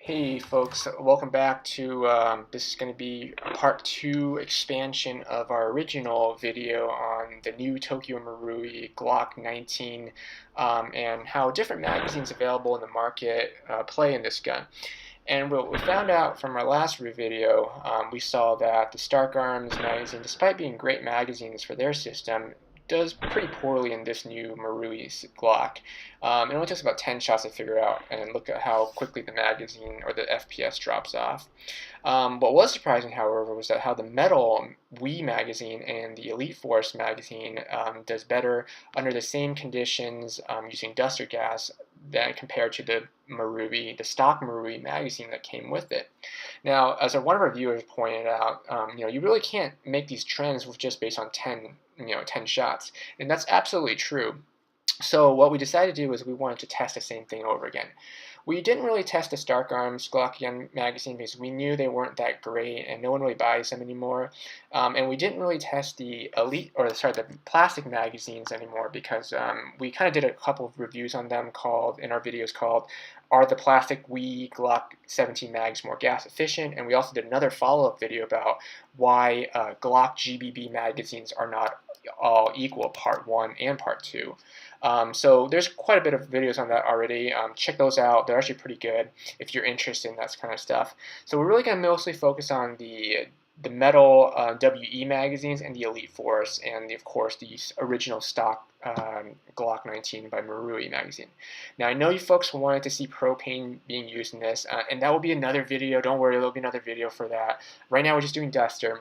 Hey folks, welcome back to this is going to be a part 2 expansion of our original video on the new Tokyo Marui Glock 19 and how different magazines available in the market play in this gun. And what we found out from our last video, we saw that the Stark Arms magazine, despite being great magazines for their system, does pretty poorly in this new Marui's Glock. It only takes about 10 shots to figure out, and look at how quickly the magazine or the FPS drops off. What was surprising, however, was that how the metal Wii magazine and the Elite Force magazine does better under the same conditions using duster gas than compared to the Marui, the stock Marui magazine that came with it. Now, as one of our viewers pointed out, you really can't make these trends with just based on 10 shots, and that's absolutely true. So what we decided to do is we wanted to test the same thing over again. We didn't really test the Stark Arms Glock magazine because we knew they weren't that great and no one really buys them anymore. And we didn't really test the the plastic magazines anymore because we kind of did a couple of reviews on them in our videos called "Are the Plastic Wii Glock 17 Mags More Gas Efficient?" And we also did another follow-up video about why Glock GBB magazines are not all equal, part 1 and part 2. So there's quite a bit of videos on that already. Check those out. They're actually pretty good if you're interested in that kind of stuff. So we're really going to mostly focus on the metal WE magazines and the Elite Force, and of course the original stock Glock 19 by Marui magazine. Now I know you folks wanted to see propane being used in this, and that will be another video. Don't worry, there'll be another video for that. Right now we're just doing duster.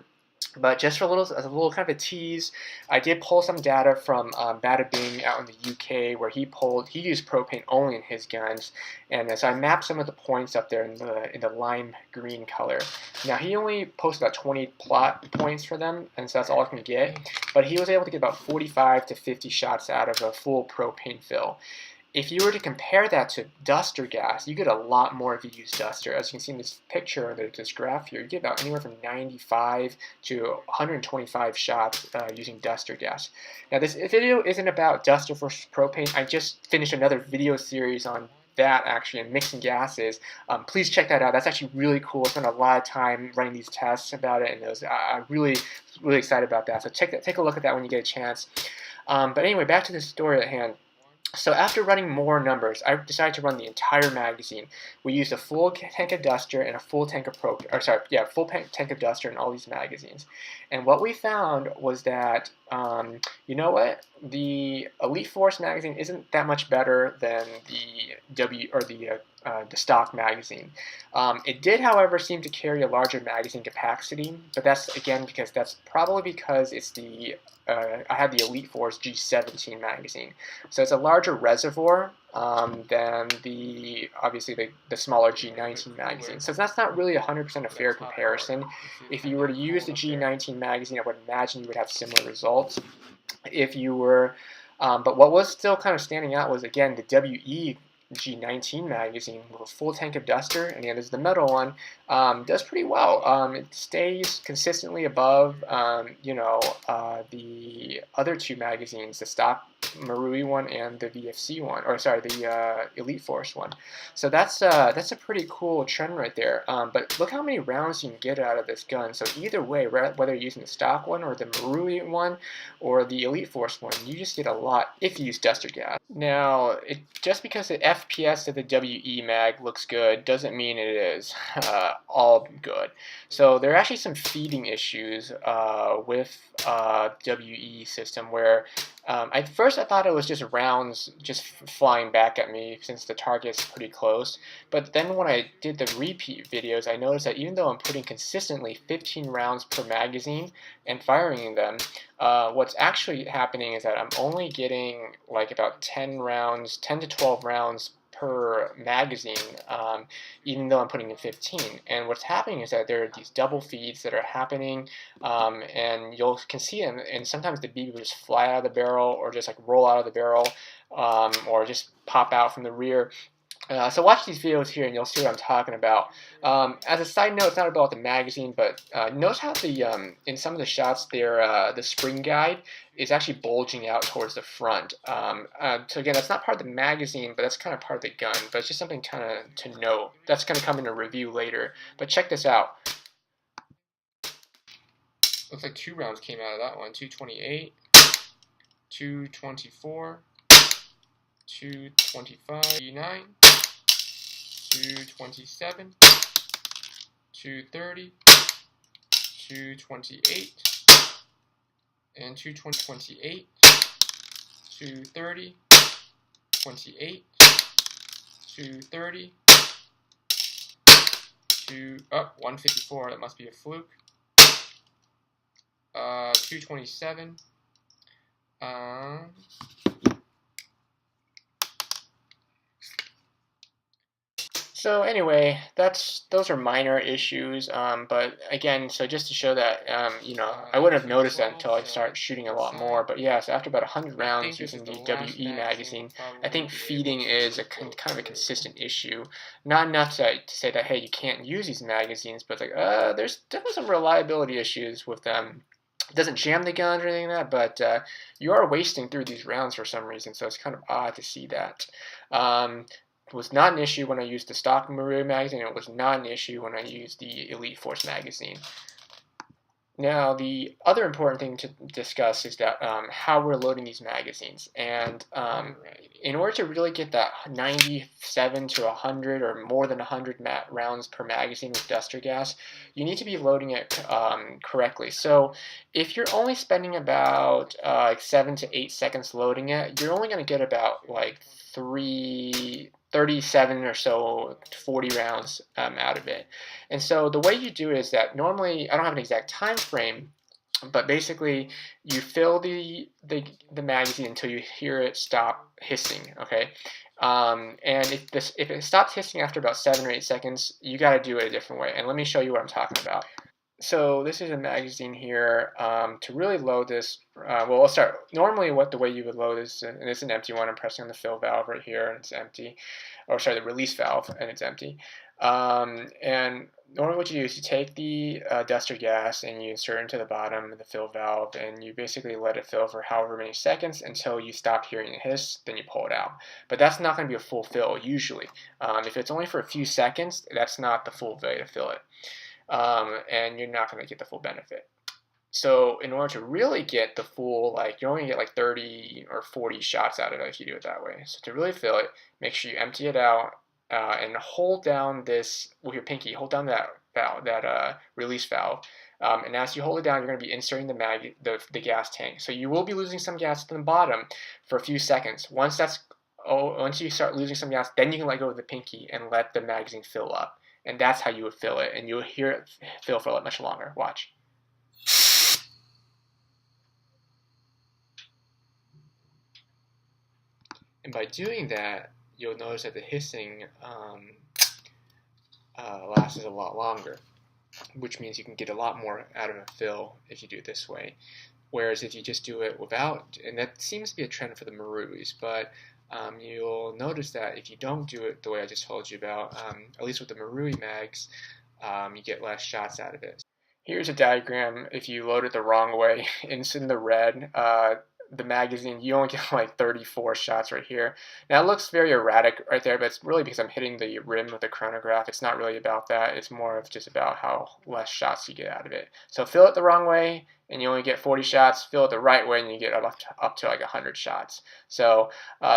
But just for as a little kind of a tease, I did pull some data from Bada Bing out in the UK, where he used propane only in his guns, and so I mapped some of the points up there in the lime green color. Now he only posted about 20 plot points for them, and so that's all I can get. But he was able to get about 45 to 50 shots out of a full propane fill. If you were to compare that to duster gas, you get a lot more if you use duster. As you can see in this picture, this graph here, you get about anywhere from 95 to 125 shots using duster gas. Now this video isn't about duster versus propane. I just finished another video series on that actually, and mixing gases. Please check that out. That's actually really cool. I spent a lot of time running these tests about it, and I'm really excited about that. So take a look at that when you get a chance. But anyway, back to the story at hand. So after running more numbers, I decided to run the entire magazine. We used a full tank of duster and a full tank of full tank of duster in all these magazines. And what we found was that, you know what? The Elite Force magazine isn't that much better than the stock magazine. It did, however, seem to carry a larger magazine capacity, but that's again that's probably because it's I had the Elite Force G17 magazine, so it's a larger reservoir than obviously the smaller G19 magazine. So that's not really 100% a fair comparison. If you were to use the G19 magazine, I would imagine you would have similar results. If you were, but what was still kind of standing out was again the WE G19 magazine with a full tank of duster, and there's the metal one, does pretty well. It stays consistently above, the other two magazines, the stock Marui one and the VFC one, or sorry, the Elite Force one. So that's a pretty cool trend right there. But look how many rounds you can get out of this gun. So either way, whether you're using the stock one or the Marui one or the Elite Force one, you just get a lot if you use duster gas. Now, just because the FPS of the WE mag looks good doesn't mean it is all good. So there are actually some feeding issues with WE system where at first I thought it was just rounds just flying back at me since the target's pretty close, but then when I did the repeat videos, I noticed that even though I'm putting consistently 15 rounds per magazine and firing them, what's actually happening is that I'm only getting like about 10 to 12 rounds per magazine, even though I'm putting in 15. And what's happening is that there are these double feeds that are happening, and you can see them, and sometimes the BB will just fly out of the barrel or just like roll out of the barrel, or just pop out from the rear. So watch these videos here and you'll see what I'm talking about. As a side note, it's not about the magazine, but notice how in some of the shots there, the spring guide is actually bulging out towards the front. So again, that's not part of the magazine, but that's kind of part of the gun. But it's just something kind of to know. That's going to come in a review later. But check this out. Looks like 2 rounds came out of that one. 228, 224, 225, 9. 227, 230, 228, and 228, 230, 28, 230, 154, that must be a fluke, 227, So anyway, those are minor issues, but again, so just to show that, I wouldn't have noticed that until I started shooting a lot more. But yeah, so after about 100 rounds using the WE magazine, I think feeding is kind of a consistent issue. Not enough to say that, hey, you can't use these magazines, but like, there's definitely some reliability issues with them. It doesn't jam the gun or anything like that, but you are wasting through these rounds for some reason, so it's kind of odd to see that. It was not an issue when I used the stock Marui magazine. It was not an issue when I used the Elite Force magazine. Now, the other important thing to discuss is that how we're loading these magazines. And in order to really get that 97 to 100 or more than 100 rounds per magazine with duster gas, you need to be loading it correctly. So if you're only spending about 7 to 8 seconds loading it, you're only going to get about like 37 or so, 40 rounds out of it. And so the way you do it is that normally, I don't have an exact time frame, but basically you fill the magazine until you hear it stop hissing, okay? And if it stops hissing after about 7 or 8 seconds, you got to do it a different way. And let me show you what I'm talking about. So this is a magazine here. To really load this, well, I'll start. Normally, the way you would load this, and it's an empty one. I'm pressing on the fill valve right here, and it's empty. Or sorry, the release valve, and it's empty. And normally, what you do is you take the duster gas and you insert it into the bottom of the fill valve, and you basically let it fill for however many seconds until you stop hearing a hiss. Then you pull it out. But that's not going to be a full fill usually. If it's only for a few seconds, that's not the full way to fill it. And you're not going to get the full benefit. So in order to really get the full, like, you only get like 30 or 40 shots out of it if you do it that way. So to really fill it, make sure you empty it out and hold down this with your pinky. Hold down that valve, that release valve. And as you hold it down, you're going to be inserting the gas tank. So you will be losing some gas at the bottom for a few seconds. Once you start losing some gas, then you can let go of the pinky and let the magazine fill up. And that's how you would fill it, and you'll hear it fill for much longer. Watch. And by doing that, you'll notice that the hissing lasts a lot longer, which means you can get a lot more out of a fill if you do it this way. Whereas if you just do it without, and that seems to be a trend for the Maruis, but you'll notice that if you don't do it the way I just told you about, at least with the Marui mags, you get less shots out of it. Here's a diagram if you load it the wrong way. It's in the red. The magazine, you only get like 34 shots right here. Now it looks very erratic right there, but it's really because I'm hitting the rim with the chronograph. It's not really about that. It's more of just about how less shots you get out of it. So fill it the wrong way and you only get 40 shots. Fill it the right way and you get up to like 100 shots. So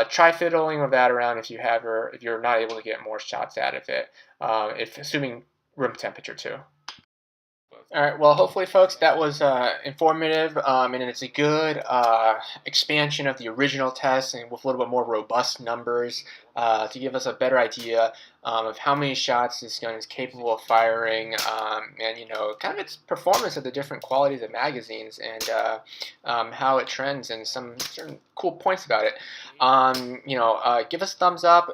try fiddling with that around if you're not able to get more shots out of it, assuming room temperature too. All right, well, hopefully, folks, that was informative, and it's a good expansion of the original test and with a little bit more robust numbers to give us a better idea of how many shots this gun is capable of firing, and, kind of its performance of the different qualities of magazines and how it trends and some certain cool points about it. Give us a thumbs up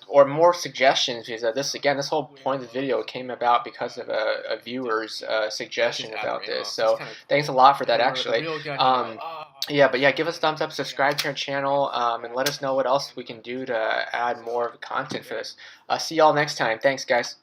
or more suggestions, because this whole point of the video came about because of a viewer's suggestion about this. So thanks a lot for that, actually. yeah, but yeah, give us a thumbs up, subscribe to our channel, and let us know what else we can do to add more content for this. See y'all next time. Thanks, guys.